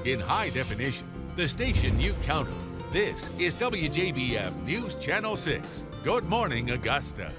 in high definition, the station you count on. This is WJBF News Channel 6. Good morning, Augusta.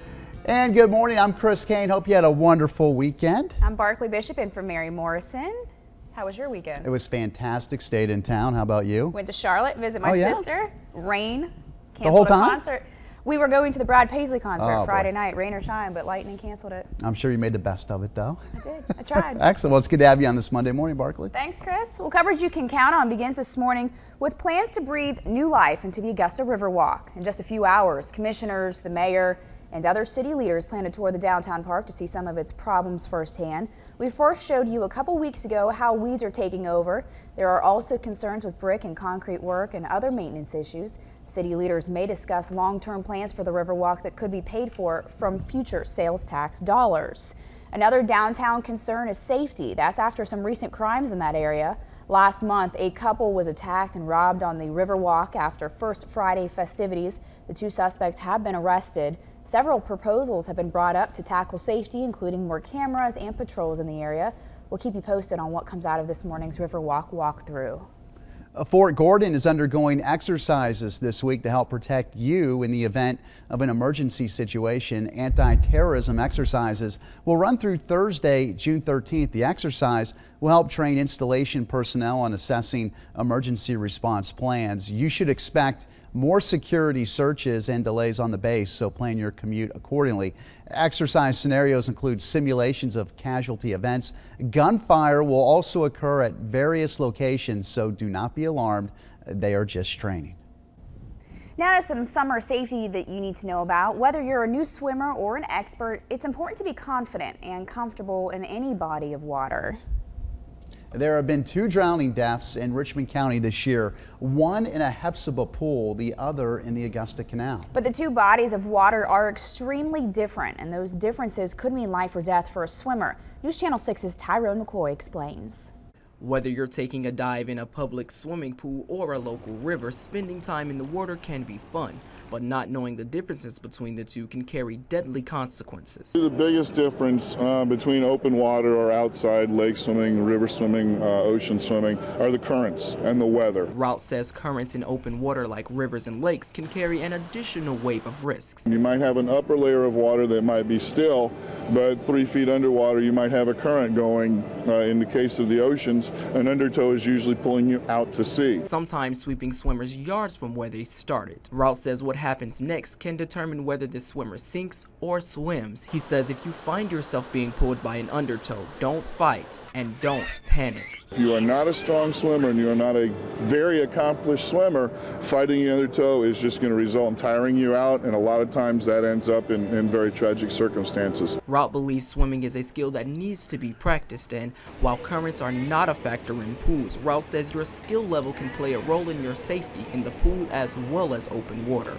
And good morning, I'm Chris Kane. Hope you had a wonderful weekend. I'm Barclay Bishop in for Mary Morrison. How was your weekend? It was fantastic. Stayed in town. How about you? Went to Charlotte, visit my sister. Rain. Canceled the whole time? A concert. We were going to the Brad Paisley concert Friday boy. night, rain or shine, but lightning canceled it. I'm sure you made the best of it, though. I did. I tried. Excellent. Well, it's good to have you on this Monday morning, Barclay. Thanks, Chris. Well, coverage you can count on begins this morning with plans to breathe new life into the Augusta Riverwalk. In just a few hours, commissioners, the mayor, and other city leaders plan to tour the downtown park to see some of its problems firsthand. We first showed you a couple weeks ago how weeds are taking over. There are also concerns with brick and concrete work and other maintenance issues. City leaders may discuss long-term plans for the Riverwalk that could be paid for from future sales tax dollars. Another downtown concern is safety. That's after some recent crimes in that area. Last month, a couple was attacked and robbed on the Riverwalk after First Friday festivities. The two suspects have been arrested. Several proposals have been brought up to tackle safety, including more cameras and patrols in the area. We'll keep you posted on what comes out of this morning's Riverwalk walkthrough. Fort Gordon is undergoing exercises this week to help protect you in the event of an emergency situation. Anti-terrorism exercises will run through Thursday, June 13th. The exercise will help train installation personnel on assessing emergency response plans. You should expect more security searches and delays on the base, so plan your commute accordingly. Exercise scenarios include simulations of casualty events. Gunfire will also occur at various locations, so do not be alarmed. They are just training. Now to some summer safety that you need to know about. Whether you're a new swimmer or an expert, it's important to be confident and comfortable in any body of water. There have been 2 drowning deaths in Richmond County this year, one in a Hephzibah pool, the other in the Augusta Canal. But the two bodies of water are extremely different, and those differences could mean life or death for a swimmer. News Channel 6's Tyrone McCoy explains. Whether you're taking a dive in a public swimming pool or a local river, spending time in the water can be fun, but not knowing the differences between the two can carry deadly consequences. The biggest difference between open water or outside lake swimming, river swimming, ocean swimming are the currents and the weather. Route says currents in open water like rivers and lakes can carry an additional wave of risks. You might have an upper layer of water that might be still, but 3 feet underwater you might have a current going. In the case of the oceans, an undertow is usually pulling you out to sea. Sometimes sweeping swimmers yards from where they started. Route says what happens next can determine whether the swimmer sinks or swims. He says if you find yourself being pulled by an undertow, don't fight and don't panic. If you are not a strong swimmer and you are not a very accomplished swimmer, fighting the undertow is just going to result in tiring you out, and a lot of times that ends up in very tragic circumstances. Route believes swimming is a skill that needs to be practiced, and while currents are not a factor in pools, Route says your skill level can play a role in your safety in the pool as well as open water.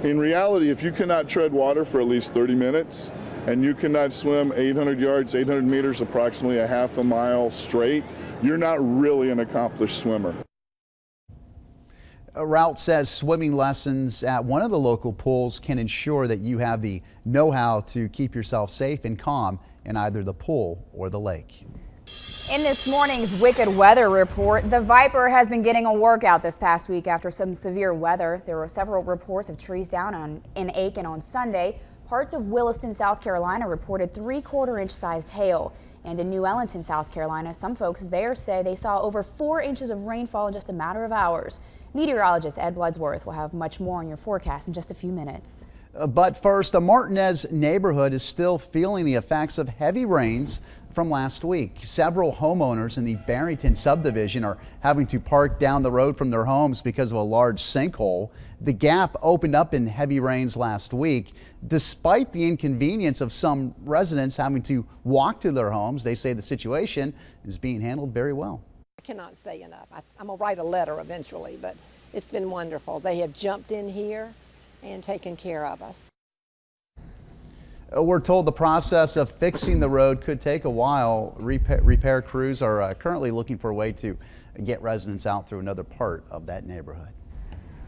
In reality, if you cannot tread water for at least 30 minutes and you cannot swim 800 yards, 800 meters, approximately a half a mile straight, you're not really an accomplished swimmer. Route says swimming lessons at one of the local pools can ensure that you have the know-how to keep yourself safe and calm in either the pool or the lake. In this morning's wicked weather report, the Viper has been getting a workout this past week after some severe weather. There were several reports of trees down in Aiken on Sunday. Parts of Williston, South Carolina reported 3/4 inch sized hail. And in New Ellington, South Carolina, some folks there say they saw over 4 inches of rainfall in just a matter of hours. Meteorologist Ed Bloodsworth will have much more on your forecast in just a few minutes. But first, a Martinez neighborhood is still feeling the effects of heavy rains from last week. Several homeowners in the Barrington subdivision are having to park down the road from their homes because of a large sinkhole. The gap opened up in heavy rains last week. Despite the inconvenience of some residents having to walk to their homes, they say the situation is being handled very well. I cannot say enough. I'm going to write a letter eventually, but it's been wonderful. They have jumped in here and taken care of us. We're told the process of fixing the road could take a while. Repair crews are currently looking for a way to get residents out through another part of that neighborhood.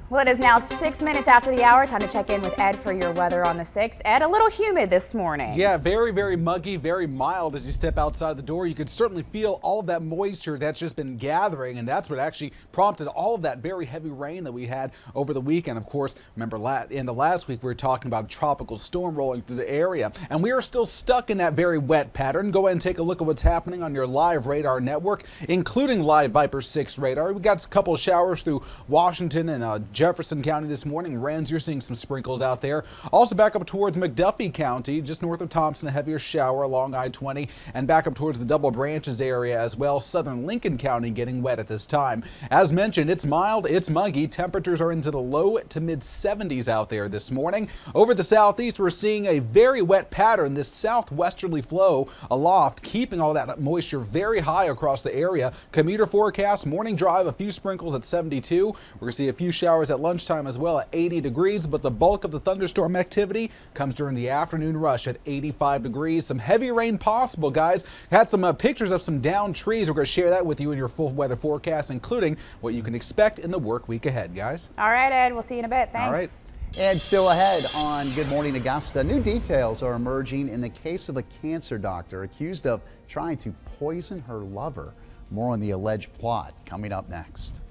Well, it is now 6 minutes after the hour. Time to check in with Ed for your weather on the 6th. Ed, a little humid this morning. Yeah, very, very muggy, very mild as you step outside the door. You could certainly feel all of that moisture that's just been gathering, and that's what actually prompted all of that very heavy rain that we had over the weekend. Of course, remember end of last week we were talking about a tropical storm rolling through the area, and we are still stuck in that very wet pattern. Go ahead and take a look at what's happening on your live radar network, including live Viper 6 radar. We got a couple of showers through Washington and Jefferson County this morning. Wren's, you're seeing some sprinkles out there. Also back up towards McDuffie County, just north of Thompson, a heavier shower along I-20, and back up towards the Double Branches area as well. Southern Lincoln County getting wet at this time. As mentioned, it's mild, it's muggy. Temperatures are into the low to mid 70s out there this morning. Over the southeast, we're seeing a very wet pattern. This southwesterly flow aloft, keeping all that moisture very high across the area. Commuter forecast, morning drive, a few sprinkles at 72. We're going to see a few showers at lunchtime as well at 80 degrees, but the bulk of the thunderstorm activity comes during the afternoon rush at 85 degrees. Some heavy rain possible, guys. Had some pictures of some downed trees. We're going to share that with you in your full weather forecast, including what you can expect in the work week ahead, guys. All right, Ed. We'll see you in a bit. Thanks. All right. And still ahead on Good Morning Augusta, new details are emerging in the case of a cancer doctor accused of trying to poison her lover. More on the alleged plot coming up next.